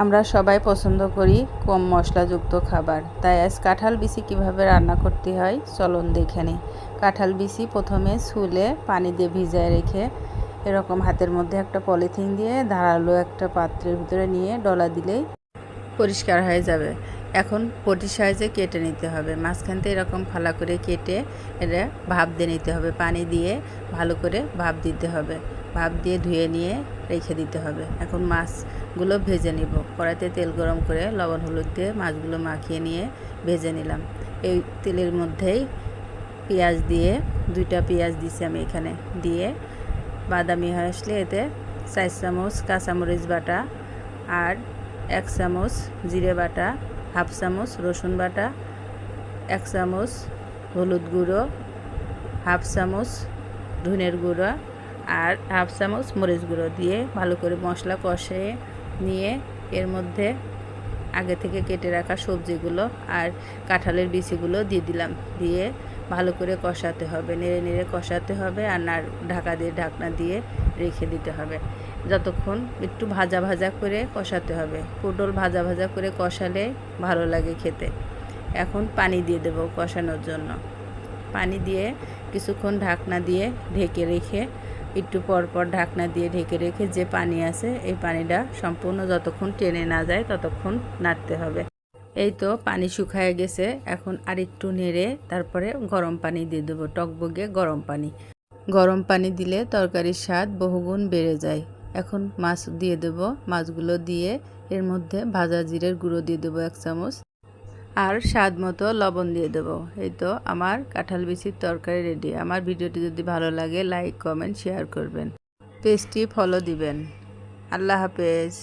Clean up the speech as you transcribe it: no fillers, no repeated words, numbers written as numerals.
আমরা সবাই পছন্দ করি কম মশলাযুক্ত খাবার, তাই আজ কাঁঠাল বিচি কীভাবে রান্না করতে হয় চলুন দেখে নিই। কাঁঠাল বিচি প্রথমে ছুলে পানি দিয়ে ভিজায় রেখে এরকম হাতের মধ্যে একটা পলিথিন দিয়ে ধারালো একটা পাত্রের ভিতরে নিয়ে ডলা দিলেই পরিষ্কার হয়ে যাবে। এখন পটি সাইজে কেটে নিতে হবে, মাঝখান থেকে এরকম ফালা করে কেটে এটা ভাপ দিয়ে নিতে হবে, পানি দিয়ে ভালো করে ভাপ দিতে হবে, ভাপ দিয়ে ধুয়ে নিয়ে রেখে দিতে হবে। এখন মাছগুলো ভেজে নিব, কড়াইতে তেল গরম করে লবণ হলুদ দিয়ে মাছগুলো মাখিয়ে নিয়ে ভেজে নিলাম। এই তেলের মধ্যেই পেঁয়াজ দিয়ে, 2টা পেঁয়াজ দিছি আমি এখানে, দিয়ে বাদামি হয়ে আসলে এতে 4 চামচ কাঁচামরিচ বাটা আর 1 চামচ জিরে বাটা, হাফ চামচ রসুন বাটা, 1 চামচ হলুদ গুঁড়ো, হাফ চামচ ধনের গুঁড়ো আর হাফ চামচ মরিচ গুঁড়ো দিয়ে ভালো করে মশলা কষিয়ে নিয়ে এর মধ্যে আগে থেকে কেটে রাখা সবজিগুলো আর কাঁঠালের বিচিগুলো দিয়ে দিলাম, দিয়ে ভালো করে কষাতে হবে, নেড়ে নেড়ে কষাতে হবে আর ঢাকনা দিয়ে রেখে দিতে হবে। যতক্ষণ একটু ভাজা ভাজা করে কষাতে হবে, পটল ভাজা ভাজা করে কষালে ভালো লাগে খেতে। এখন পানি দিয়ে দেব কষানোর জন্য, পানি দিয়ে কিছুক্ষণ ঢাকনা দিয়ে ঢেকে রেখে একটু পর পর ঢাকনা দিয়ে ঢেকে রেখে যে পানি আছে এই পানিটা সম্পূর্ণ যতক্ষণ টেনে না যায় ততক্ষণ নাড়তে হবে। এই তো পানি শুকায় গেছে, এখন আরেকটু নেড়ে তারপরে গরম পানি দিয়ে দেবো, টকবগে গরম পানি। গরম পানি দিলে তরকারির স্বাদ বহুগুণ বেড়ে যায়। এখন মাছ দিয়ে দেব, মাছগুলো দিয়ে এর মধ্যে ভাজা জিরের গুঁড়ো দিয়ে দেবো 1 চামচ আর স্বাদ মতো লবণ দিয়ে দেবো। এই তো আমার কাঁঠাল বিচির তরকারি রেডি। আমার ভিডিওটি যদি ভালো লাগে লাইক কমেন্ট শেয়ার করবেন, পেজটি ফলো দিবেন। আল্লাহ হাফেজ।